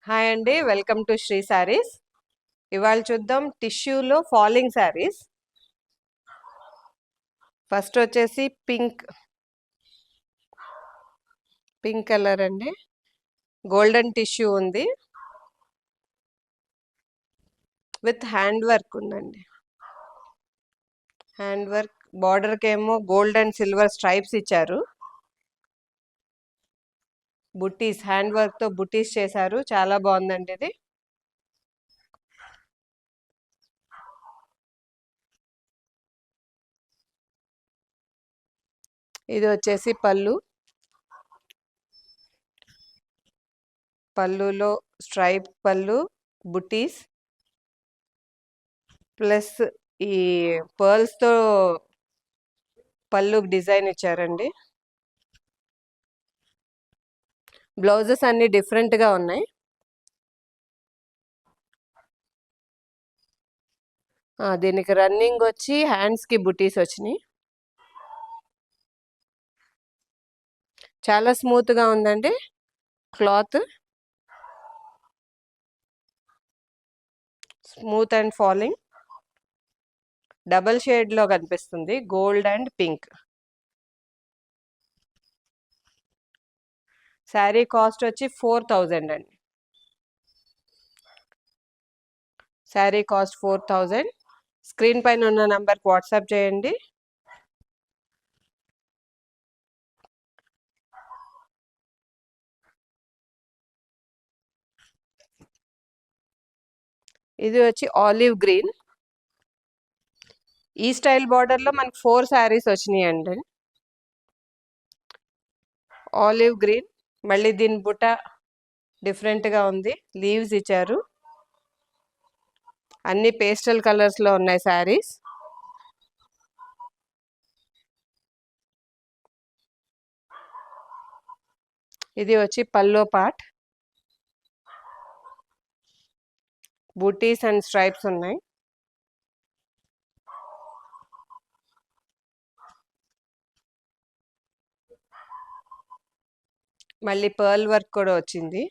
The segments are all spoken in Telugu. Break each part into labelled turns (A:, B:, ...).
A: హాయ్ అండి, వెల్కమ్ టు శ్రీ శారీస్. ఇవాళ చూద్దాం టిష్యూలో ఫాలింగ్ శారీస్. ఫస్ట్ వచ్చేసి పింక్ కలర్ అండి. గోల్డెన్ టిష్యూ ఉంది, విత్ హ్యాండ్ వర్క్ ఉందండి. హ్యాండ్ వర్క్ బార్డర్కి ఏమో గోల్డ్ అండ్ సిల్వర్ స్ట్రైప్స్ ఇచ్చారు. బుట్టీస్ హ్యాండ్ వర్క్ తో బుట్టీస్ చేశారు, చాలా బాగుందండి ఇది. ఇది వచ్చేసి పళ్ళులో స్ట్రైప్ పళ్ళు, బుట్టీస్ ప్లస్ ఈ పర్ల్స్ తో పళ్ళు డిజైన్ ఇచ్చారండి. బ్లౌజెస్ అన్ని డిఫరెంట్ గా ఉన్నాయి. దీనికి రన్నింగ్ వచ్చి హ్యాండ్స్ కి బుటీస్ వచ్చినాయి. చాలా స్మూత్ గా ఉందండి cloth, smooth and falling. Double shade లో కనిపిస్తుంది, gold and pink. Sari cost వచ్చి 4000 అండి. శారీ కాస్ట్ 4000. స్క్రీన్ పైన ఉన్న నంబర్కి వాట్సాప్ చేయండి. ఇది వచ్చి ఆలివ్ గ్రీన్. ఈ స్టైల్ బార్డర్ లో మనకి 4 శారీస్ వచ్చినాయి అండి. ఆలివ్ గ్రీన్, మళ్ళీ దీని బుట్ట డిఫరెంట్ గా ఉంది, లీవ్స్ ఇచ్చారు. అన్ని పేస్టల్ కలర్స్ లో ఉన్నాయి శారీస్. ఇది వచ్చి పల్లో పార్ట్, బూటీస్ అండ్ స్ట్రైప్స్ ఉన్నాయి. మళ్ళీ పర్ల్ వర్క్ కూడా వచ్చింది.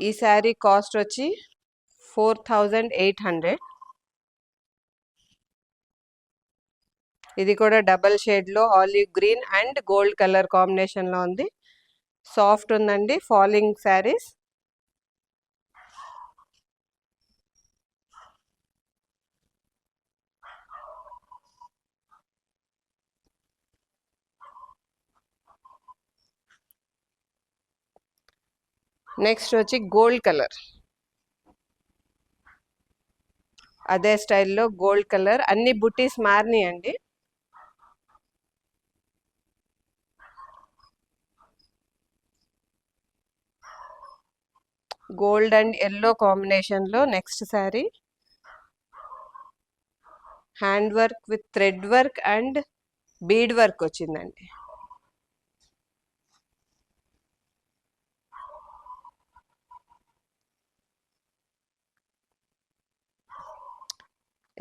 A: ఈ శారీ కాస్ట్ వచ్చి 4800. ఇది కూడా డబల్ షేడ్ లో olive green and gold colour combination లో ఉంది. సాఫ్ట్ ఉందండి, ఫాలింగ్ శారీస్. నెక్స్ట్ వచ్చి గోల్డ్ కలర్, అదే స్టైల్లో గోల్డ్ కలర్. అన్ని బుటీస్ మారినాయండి. గోల్డ్ అండ్ ఎల్లో కాంబినేషన్ లో next sari. Hand work with thread work and bead work వచ్చిందండి.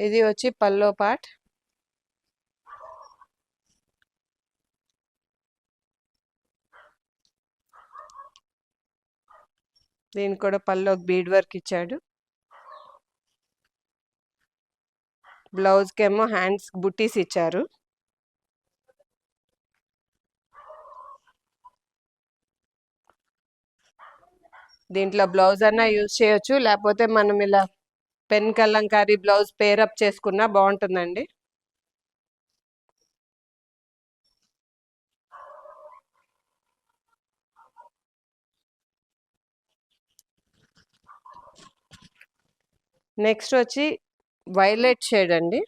A: ఇది వచ్చి పల్లో పార్ట్. దీనికి కూడా పల్లో బీడ్ వర్క్ ఇచ్చాడు. బ్లౌజ్ కేమో హ్యాండ్స్ బుట్టీస్ ఇచ్చారు. దీంట్లో బ్లౌజ్ అన్నా యూజ్ చేయొచ్చు, లేకపోతే మనం ఇలా పెన్ కలంకారీ బ్లౌజ్ పేరప్ చేసుకున్నా బాగుంటుందండి. నెక్స్ట్ వచ్చి వైలెట్ షేడ్ అండి.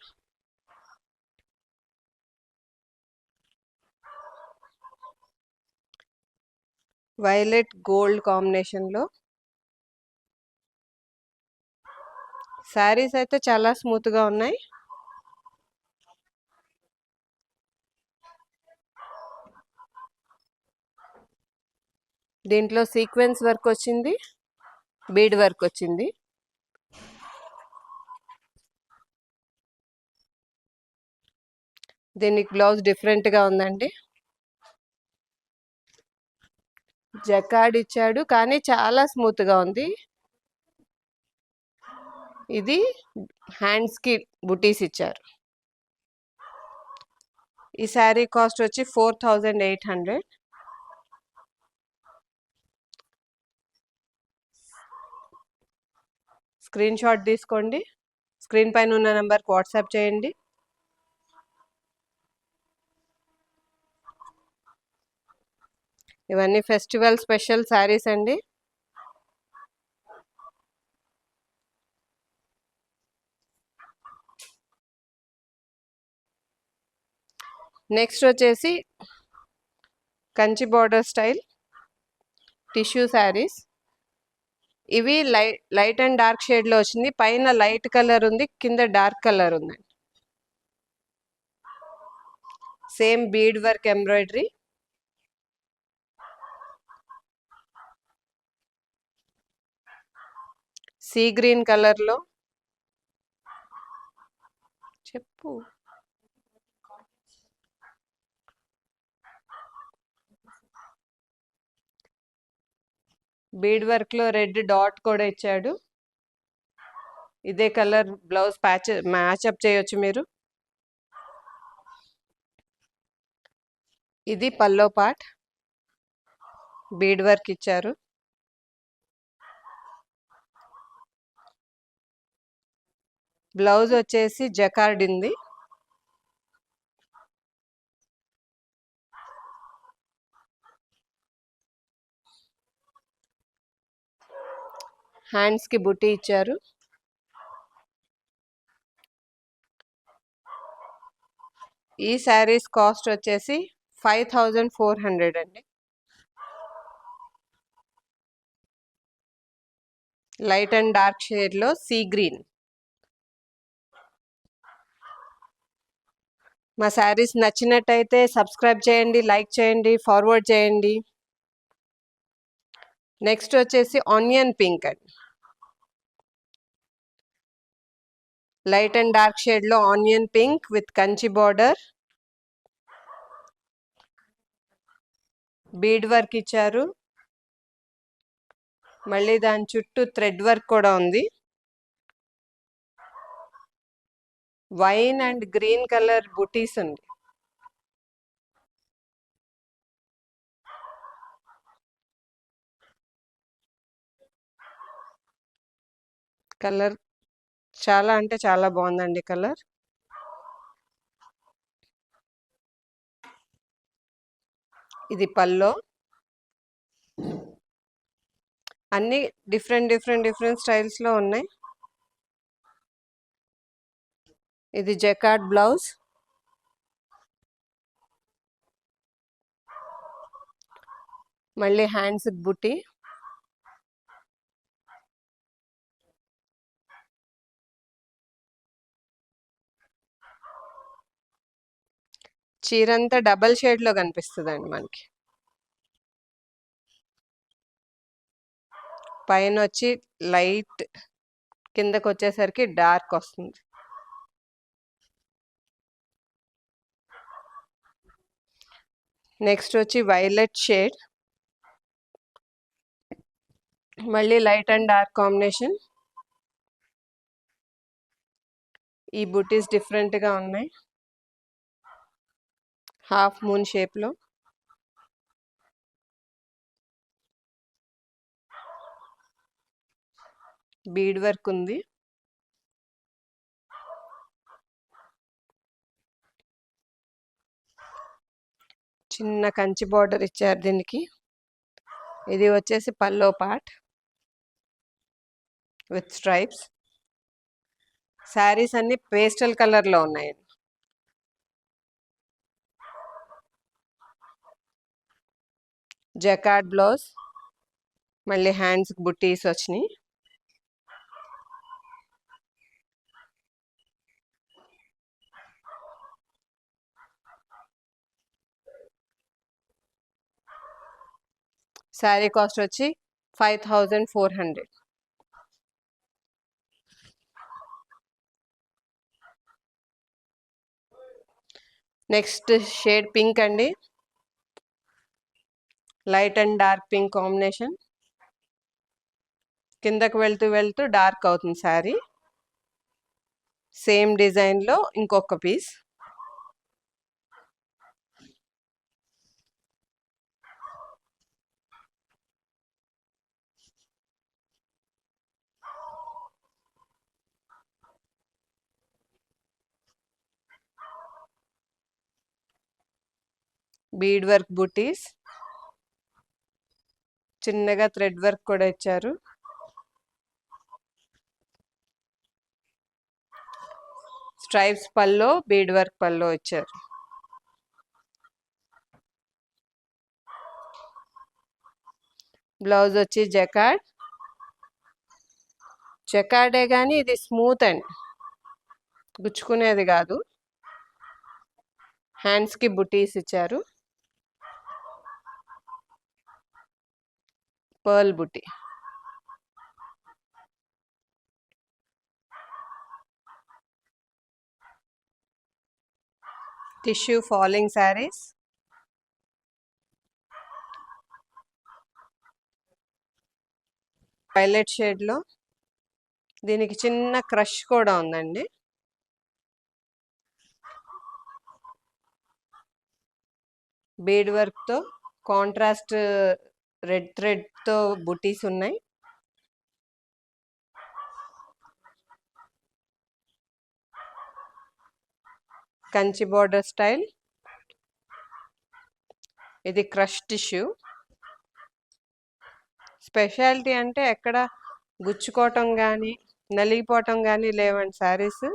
A: వైలెట్ గోల్డ్ కాంబినేషన్ లో శారీస్ అయితే చాలా స్మూత్ గా ఉన్నాయి. దీంట్లో సీక్వెన్స్ వర్క్ వచ్చింది, బీడ్ వర్క్ వచ్చింది. దీనికి బ్లౌజ్ డిఫరెంట్ గా ఉందండి. జకార్డ్ ఇచ్చాడు కానీ చాలా స్మూత్ గా ఉంది. ఇది హ్యాండ్స్ కి బుటీస్ ఇచ్చారు. ఈ శారీ కాస్ట్ వచ్చి 4800. స్క్రీన్ షాట్ తీసుకోండి, స్క్రీన్ పైన ఉన్న నెంబర్కి వాట్సాప్ చేయండి. ఇవన్నీ ఫెస్టివల్ స్పెషల్ శారీస్ అండి. నెక్స్ట్ వచ్చేసి Kanchi border style tissue saris. ఇవి లైట్ అండ్ డార్క్ షేడ్లో వచ్చింది. పైన లైట్ కలర్ ఉంది, కింద డార్క్ కలర్ ఉంది. Same bead work embroidery. Sea green కలర్లో చెప్పు. బీడ్ వర్క్లో రెడ్ డాట్ కూడా ఇచ్చాడు. ఇదే కలర్ బ్లౌజ్ మ్యాచ్అప్ చేయొచ్చు మీరు. ఇది పల్లో పార్ట్, బీడ్ వర్క్ ఇచ్చారు. బ్లౌజ్ వచ్చేసి జకార్డ్ ఉంది. హ్యాండ్స్ కి బుట్టి ఇచ్చారు. ఈ శారీస్ కాస్ట్ వచ్చేసి 5400 అండి. లైట్ అండ్ డార్క్ షేడ్లో సీ గ్రీన్. మా శారీస్ నచ్చినట్టయితే సబ్స్క్రైబ్ చేయండి, లైక్ చేయండి, ఫార్వర్డ్ చేయండి. నెక్స్ట్ వచ్చేసి ఆనియన్ పింక్ అండి. లైట్ అండ్ డార్క్ షేడ్లో onion pink with Kanchi border. Bead work ఇచ్చారు. మళ్ళీ దాని చుట్టూ థ్రెడ్ వర్క్ కూడా ఉంది. వైన్ అండ్ గ్రీన్ కలర్ బుటీస్ ఉంది. కలర్ చాలా అంటే చాలా బాగుందండి కలర్. ఇది పల్లో. అన్ని డిఫరెంట్ స్టైల్స్లో ఉన్నాయి. ఇది జకార్డ్ బ్లౌజ్. మళ్ళీ హ్యాండ్స్ బుట్టి. చీరంతా డబల్ షేడ్లో కనిపిస్తుందండి మనకి. పైన వచ్చి లైట్, కిందకు వచ్చేసరికి డార్క్ వస్తుంది. నెక్స్ట్ వచ్చి వైలెట్ షేడ్, మళ్ళీ లైట్ అండ్ డార్క్ కాంబినేషన్. ఈ బుటీస్ డిఫరెంట్గా ఉన్నాయి, హాఫ్ మూన్ షేప్లో. బీడ్ వర్క్ ఉంది. చిన్న కంచి బార్డర్ ఇచ్చారు దీనికి. ఇది వచ్చేసి పల్లో పార్ట్ విత్ స్ట్రైప్స్. శారీస్ అన్ని పేస్టల్ కలర్లో ఉన్నాయి. జకార్డ్ బ్లౌజ్, మళ్ళీ హ్యాండ్స్ బుట్టీస్ వచ్చినాయి. శారీ కాస్ట్ వచ్చి 5400. నెక్స్ట్ షేడ్ పింక్ అండి. Light and dark pink combination. కిందకు వెళ్తూ వెళ్తూ డార్క్ అవుతుంది శారీ. సేమ్ డిజైన్లో ఇంకొక పీస్. బీడ్ వర్క్ బుటీస్, చిన్నగా థ్రెడ్ వర్క్ కూడా ఇచ్చారు. స్ట్రైప్స్ పల్లో, బీడ్ వర్క్ పల్లో ఇచ్చారు. బ్లౌజ్ వచ్చి జకార్డే కానీ ఇది స్మూత్ అండ్ గుచ్చుకునేది కాదు. హ్యాండ్స్కి బుటీస్ ఇచ్చారు, పర్ల్ బుటీ. Tissue falling saris. వైలెట్ షేడ్లో దీనికి చిన్న క్రష్ కూడా ఉందండి. బీడ్ వర్క్తో కాంట్రాస్ట్ రెడ్ థ్రెడ్తో బుటీస్ ఉన్నాయి. Kanchi border style. ఇది క్రష్ టిష్యూ. స్పెషాలిటీ అంటే ఎక్కడ గుచ్చుకోవటం కానీ నలిగిపోవటం కానీ లేవండి శారీస్.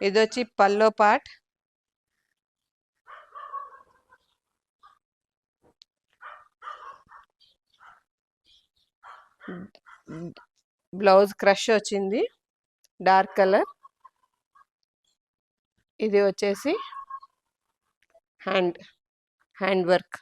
A: ఇది వచ్చి పల్లో పార్ట్. బ్లౌజ్ క్రష్ వచ్చింది, డార్క్ కలర్. ఇది వచ్చేసి హ్యాండ్ వర్క్.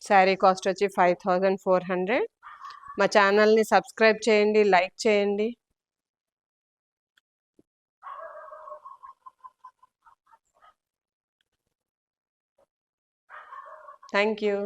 A: శారీ కాస్ట్ వచ్చి 5400. మా ఛానల్ని సబ్స్క్రైబ్ చేయండి, లైక్ చేయండి. Thank you.